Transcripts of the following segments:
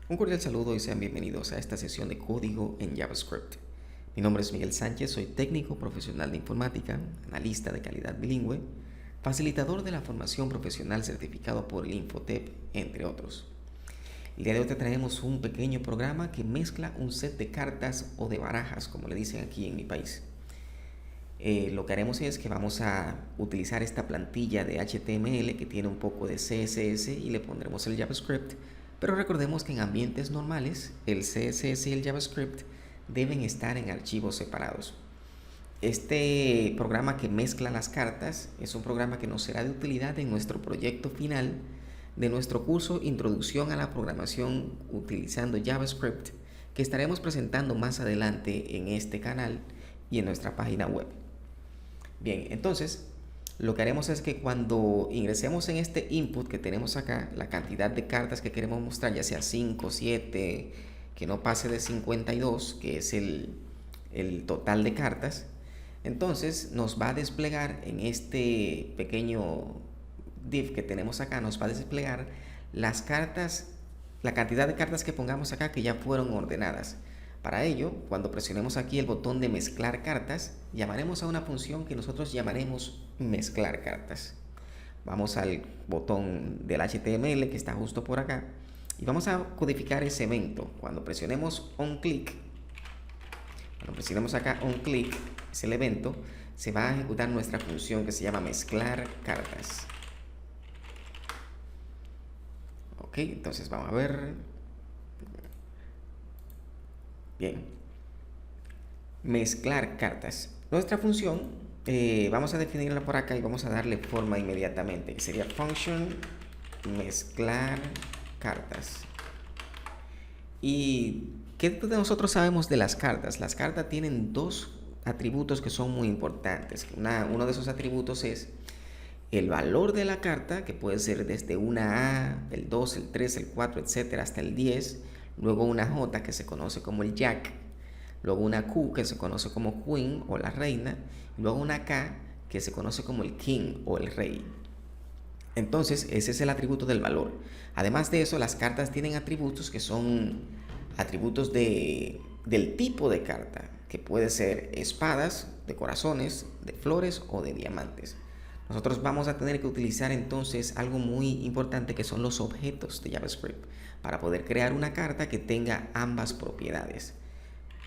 Un cordial saludo y sean bienvenidos a esta sesión de código en JavaScript. Mi nombre es Miguel Sánchez, soy técnico profesional de informática, analista de calidad bilingüe, facilitador de la formación profesional certificado por el Infotep, entre otros. El día de hoy te traemos un pequeño programa que mezcla un set de cartas o de barajas, como le dicen aquí en mi país. Lo que haremos es que vamos a utilizar esta plantilla de HTML que tiene un poco de CSS y le pondremos el JavaScript, pero recordemos que en ambientes normales el CSS y el JavaScript deben estar en archivos separados. Este programa que mezcla las cartas es un programa que nos será de utilidad en nuestro proyecto final de nuestro curso Introducción a la Programación utilizando JavaScript, que estaremos presentando más adelante en este canal y en nuestra página web. Bien, entonces lo que haremos es que cuando ingresemos en este input que tenemos acá, la cantidad de cartas que queremos mostrar, ya sea 5, 7, que no pase de 52, que es el total de cartas, entonces nos va a desplegar en este pequeño div que tenemos acá, nos va a desplegar las cartas, la cantidad de cartas que pongamos acá que ya fueron ordenadas. Para ello, cuando presionemos aquí el botón de mezclar cartas, llamaremos a una función que nosotros llamaremos mezclar cartas. Vamos al botón del HTML que está justo por acá y vamos a codificar ese evento. Cuando presionemos acá on click, es el evento, se va a ejecutar nuestra función que se llama mezclar cartas. Ok, entonces vamos a ver. Bien, mezclar cartas. Nuestra función, vamos a definirla por acá y vamos a darle forma inmediatamente, que sería function mezclar cartas. ¿Y qué nosotros sabemos de las cartas? Las cartas tienen dos atributos que son muy importantes. Uno de esos atributos es el valor de la carta, que puede ser desde una A, el 2, el 3, el 4, etcétera, hasta el 10. Luego una J, que se conoce como el Jack. Luego una Q, que se conoce como Queen o la reina. Y luego una K, que se conoce como el King o el rey. Entonces, ese es el atributo del valor. Además de eso, las cartas tienen atributos que son atributos del tipo de carta, que puede ser espadas, de corazones, de flores o de diamantes. Nosotros vamos a tener que utilizar entonces algo muy importante que son los objetos de JavaScript para poder crear una carta que tenga ambas propiedades.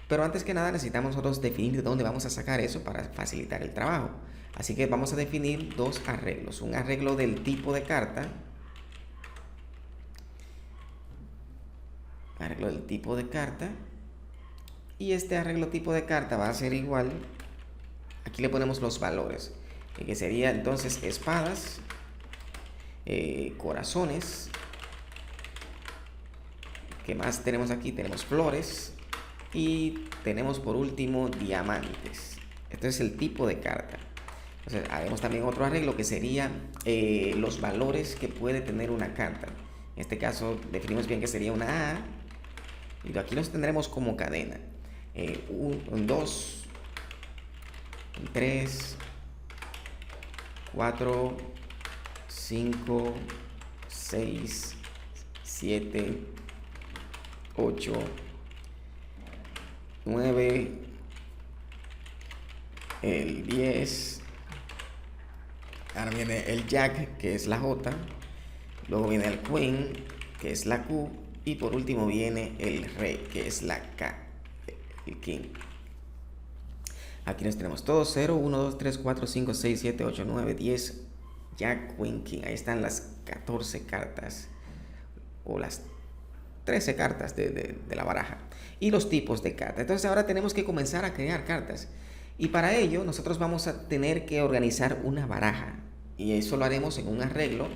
Pero antes que nada necesitamos nosotros definir de dónde vamos a sacar eso para facilitar el trabajo. Así que vamos a definir dos arreglos. Un arreglo del tipo de carta. Arreglo del tipo de carta. Y este arreglo tipo de carta va a ser igual. Aquí le ponemos los valores. Que sería entonces espadas, corazones. ¿Qué más tenemos aquí? Tenemos flores. Y tenemos por último diamantes. Este es el tipo de carta. Entonces haremos también otro arreglo que sería los valores que puede tener una carta. En este caso definimos bien que sería una A. Y aquí los tendremos como cadena. Un 2, un 3, 4, 5, 6, 7, 8, 9, el 10. Ahora viene el Jack, que es la J. Luego viene el Queen, que es la Q. Y por último viene el Rey, que es la K, el King. Aquí nos tenemos todos: 0, 1, 2, 3, 4, 5, 6, 7, 8, 9, 10. Jack, Queen, King. Ahí están las 14 cartas. O las 13 cartas de la baraja. Y los tipos de cartas. Entonces ahora tenemos que comenzar a crear cartas. Y para ello nosotros vamos a tener que organizar una baraja. Y eso lo haremos en un arreglo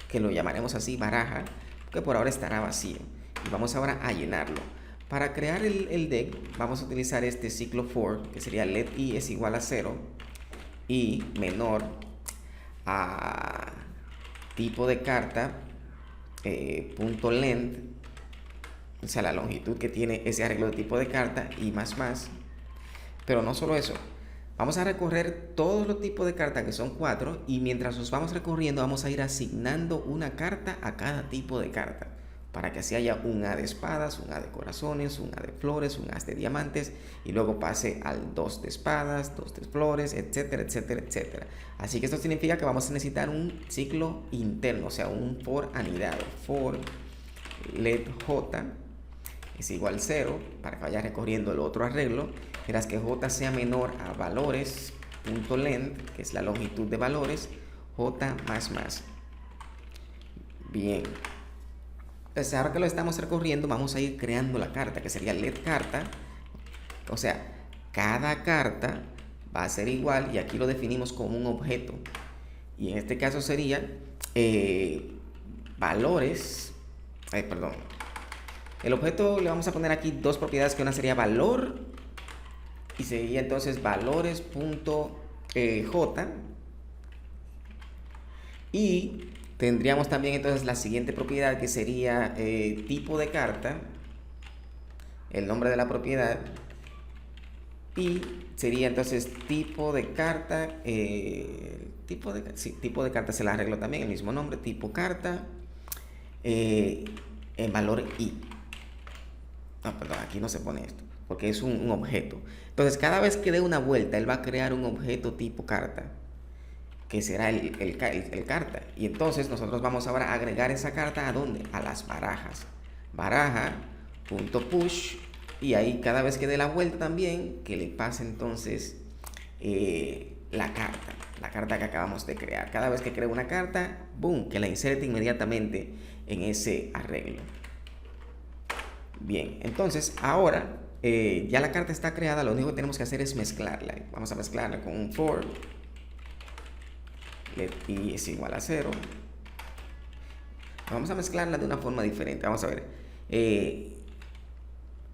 que lo llamaremos así, baraja, que por ahora estará vacío. Y vamos ahora a llenarlo. Para crear el deck vamos a utilizar este ciclo for, que sería let i es igual a 0 y menor a tipo de carta punto length, o sea, la longitud que tiene ese arreglo de tipo de carta, y más. Pero no solo eso, vamos a recorrer todos los tipos de cartas, que son 4, y mientras los vamos recorriendo vamos a ir asignando una carta a cada tipo de carta. para que así haya un A de espadas, un A de corazones, un A de flores, un as de diamantes, y luego pase al 2 de espadas, 2 de flores, etcétera, etcétera, etcétera. Así que esto significa que vamos a necesitar un ciclo interno, o sea, un for anidado. For let j es igual 0, para que vaya recorriendo el otro arreglo, mientras que j sea menor a valores.length, que es la longitud de valores, j más. Bien. Entonces, ahora que lo estamos recorriendo, vamos a ir creando la carta, que sería let carta. O sea, cada carta va a ser igual, y aquí lo definimos como un objeto. Y en este caso sería valores. Perdón. El objeto le vamos a poner aquí dos propiedades, que una sería valor, y sería entonces valores.j. Y tendríamos también entonces la siguiente propiedad, que sería tipo de carta, el nombre de la propiedad, y sería entonces tipo de carta, tipo de carta se la arreglo también, el mismo nombre, tipo carta, en valor i. No, perdón, aquí no se pone esto, porque es un objeto. Entonces, cada vez que dé una vuelta, él va a crear un objeto tipo carta, que será el carta. Y entonces nosotros vamos ahora a agregar esa carta, ¿a dónde? A las barajas. Baraja.push, y ahí cada vez que dé la vuelta también, que le pase entonces la carta que acabamos de crear. Cada vez que cree una carta, boom, que la inserte inmediatamente en ese arreglo. Bien, entonces ahora ya la carta está creada, lo único que tenemos que hacer es mezclarla. Vamos a mezclarla con un for let i es igual a 0. Vamos a mezclarla de una forma diferente. Vamos a ver. En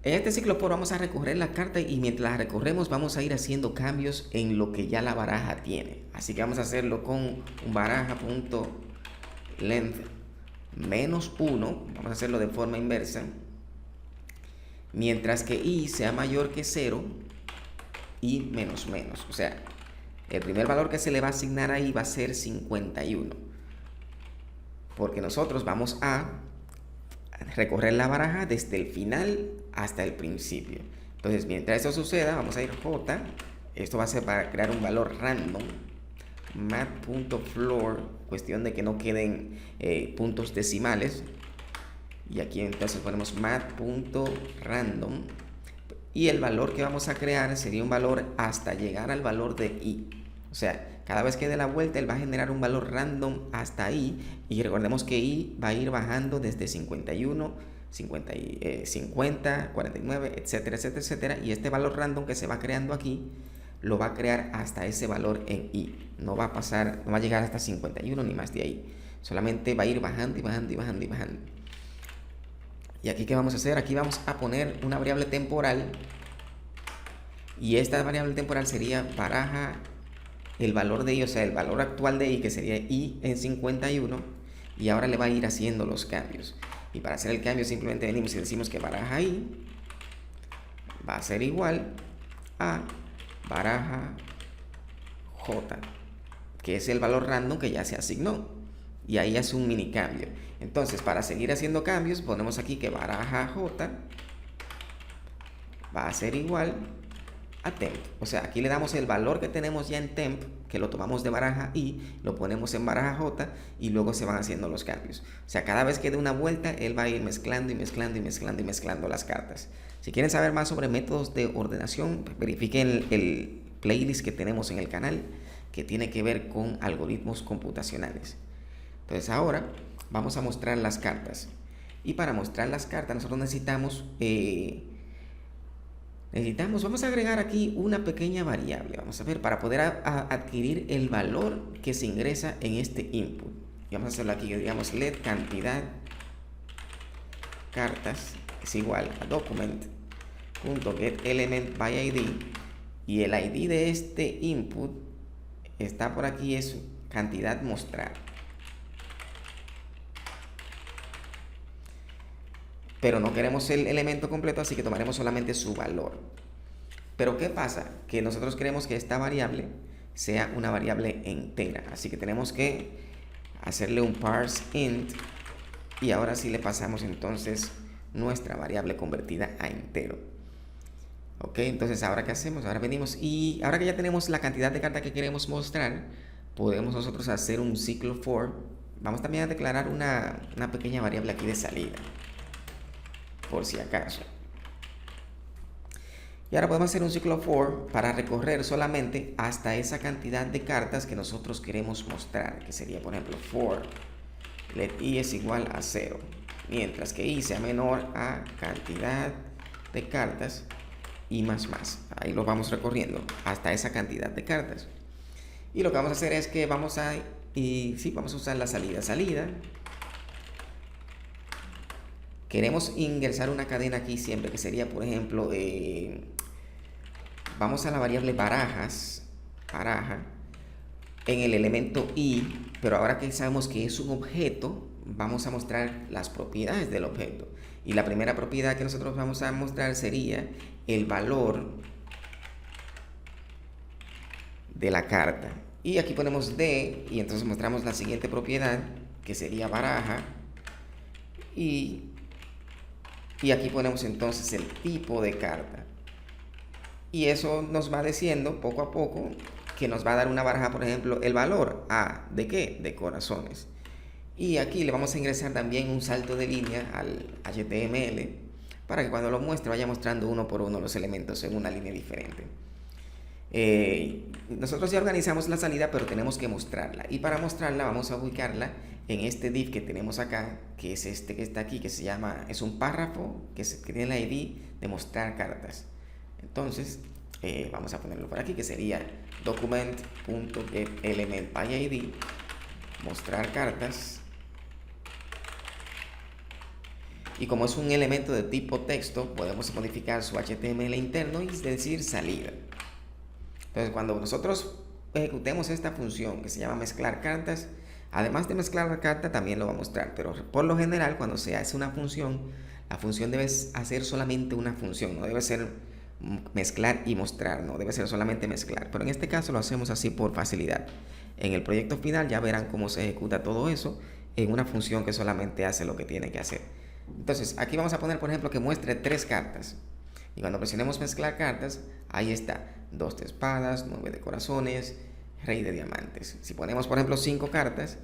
este ciclo for vamos a recorrer la carta, y mientras la recorremos vamos a ir haciendo cambios en lo que ya la baraja tiene. Así que vamos a hacerlo con un baraja.length -1. Vamos a hacerlo de forma inversa. Mientras que i sea mayor que 0 y menos. O sea, el primer valor que se le va a asignar ahí va a ser 51. Porque nosotros vamos a recorrer la baraja desde el final hasta el principio. Entonces, mientras eso suceda, vamos a ir j. Esto va a ser para crear un valor random. Mat.floor, cuestión de que no queden puntos decimales. Y aquí entonces ponemos mat.random. Y el valor que vamos a crear sería un valor hasta llegar al valor de i. O sea, cada vez que dé la vuelta, él va a generar un valor random hasta i. Y recordemos que i va a ir bajando desde 51, 50, 49, etcétera, etcétera, etcétera. Y este valor random que se va creando aquí, lo va a crear hasta ese valor en i. No va a pasar, no va a llegar hasta 51 ni más de ahí. Solamente va a ir bajando y bajando y bajando y bajando. Y aquí, ¿qué vamos a hacer? Aquí vamos a poner una variable temporal. Y esta variable temporal sería baraja el valor de i, o sea, el valor actual de i, que sería i en 51. Y ahora le va a ir haciendo los cambios. Y para hacer el cambio simplemente venimos y decimos que baraja i va a ser igual a baraja j, que es el valor random que ya se asignó. Y ahí hace un mini cambio. Entonces, para seguir haciendo cambios, ponemos aquí que baraja j va a ser igual a temp. O sea, aquí le damos el valor que tenemos ya en temp, que lo tomamos de baraja i, lo ponemos en baraja j, y luego se van haciendo los cambios. O sea, cada vez que dé una vuelta, él va a ir mezclando y mezclando y mezclando y mezclando las cartas. Si quieren saber más sobre métodos de ordenación, verifiquen el playlist que tenemos en el canal, que tiene que ver con algoritmos computacionales. Entonces ahora vamos a mostrar las cartas. Y para mostrar las cartas nosotros necesitamos, vamos a agregar aquí una pequeña variable. Vamos a ver, para poder adquirir el valor que se ingresa en este input. Y vamos a hacerlo aquí, digamos, let cantidad cartas es igual a document.getElementById. Y el ID de este input está por aquí, es cantidad mostrar. Pero no queremos el elemento completo, así que tomaremos solamente su valor. Pero ¿qué pasa? Que nosotros queremos que esta variable sea una variable entera. Así que tenemos que hacerle un parseInt Y ahora sí le pasamos entonces nuestra variable convertida a entero. Ok, entonces ahora ¿qué hacemos? Ahora venimos y ahora que ya tenemos la cantidad de cartas que queremos mostrar, podemos nosotros hacer un ciclo for. Vamos también a declarar una pequeña variable aquí de salida, por si acaso. Y ahora podemos hacer un ciclo for para recorrer solamente hasta esa cantidad de cartas que nosotros queremos mostrar, que sería, por ejemplo, for let i es igual a 0, mientras que i sea menor a cantidad de cartas y más. Ahí lo vamos recorriendo hasta esa cantidad de cartas. Y lo que vamos a hacer es que vamos a usar la salida. Queremos ingresar una cadena aquí siempre, que sería, por ejemplo, vamos a la variable baraja, en el elemento i, pero ahora que sabemos que es un objeto, vamos a mostrar las propiedades del objeto. Y la primera propiedad que nosotros vamos a mostrar sería el valor de la carta. Y aquí ponemos D y entonces mostramos la siguiente propiedad, que sería baraja. Y aquí ponemos entonces el tipo de carta. Y eso nos va diciendo poco a poco que nos va a dar una baraja, por ejemplo, el valor A, ¿de qué? De corazones. Y aquí le vamos a ingresar también un salto de línea al HTML para que cuando lo muestre vaya mostrando uno por uno los elementos en una línea diferente. Nosotros ya organizamos la salida, pero tenemos que mostrarla. Y para mostrarla vamos a ubicarla en este div que tenemos acá, que es este que está aquí, que se llama, es un párrafo que tiene la ID de mostrar cartas. Entonces, vamos a ponerlo por aquí, que sería document.getElementById, mostrar cartas. Y como es un elemento de tipo texto, podemos modificar su HTML interno y decir salida. Entonces, cuando nosotros ejecutemos esta función que se llama mezclar cartas, además de mezclar la carta, también lo va a mostrar. Pero por lo general, cuando se hace una función, la función debe hacer solamente una función, no debe ser mezclar y mostrar, no debe ser solamente mezclar. Pero en este caso lo hacemos así por facilidad. En el proyecto final ya verán cómo se ejecuta todo eso en una función que solamente hace lo que tiene que hacer. Entonces, aquí vamos a poner, por ejemplo, que muestre 3 cartas. Y cuando presionemos mezclar cartas, ahí está, 2 de espadas, 9 de corazones, rey de diamantes. Si ponemos, por ejemplo, 5 cartas,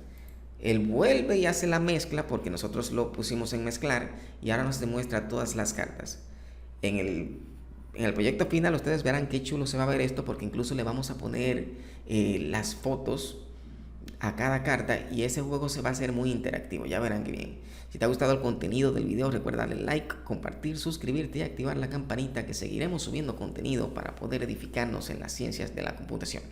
él vuelve y hace la mezcla porque nosotros lo pusimos en mezclar y ahora nos demuestra todas las cartas. En el proyecto final ustedes verán qué chulo se va a ver esto, porque incluso le vamos a poner las fotos a cada carta y ese juego se va a hacer muy interactivo, ya verán que bien. Si te ha gustado el contenido del video, recuerda darle like, compartir, suscribirte y activar la campanita, que seguiremos subiendo contenido para poder edificarnos en las ciencias de la computación.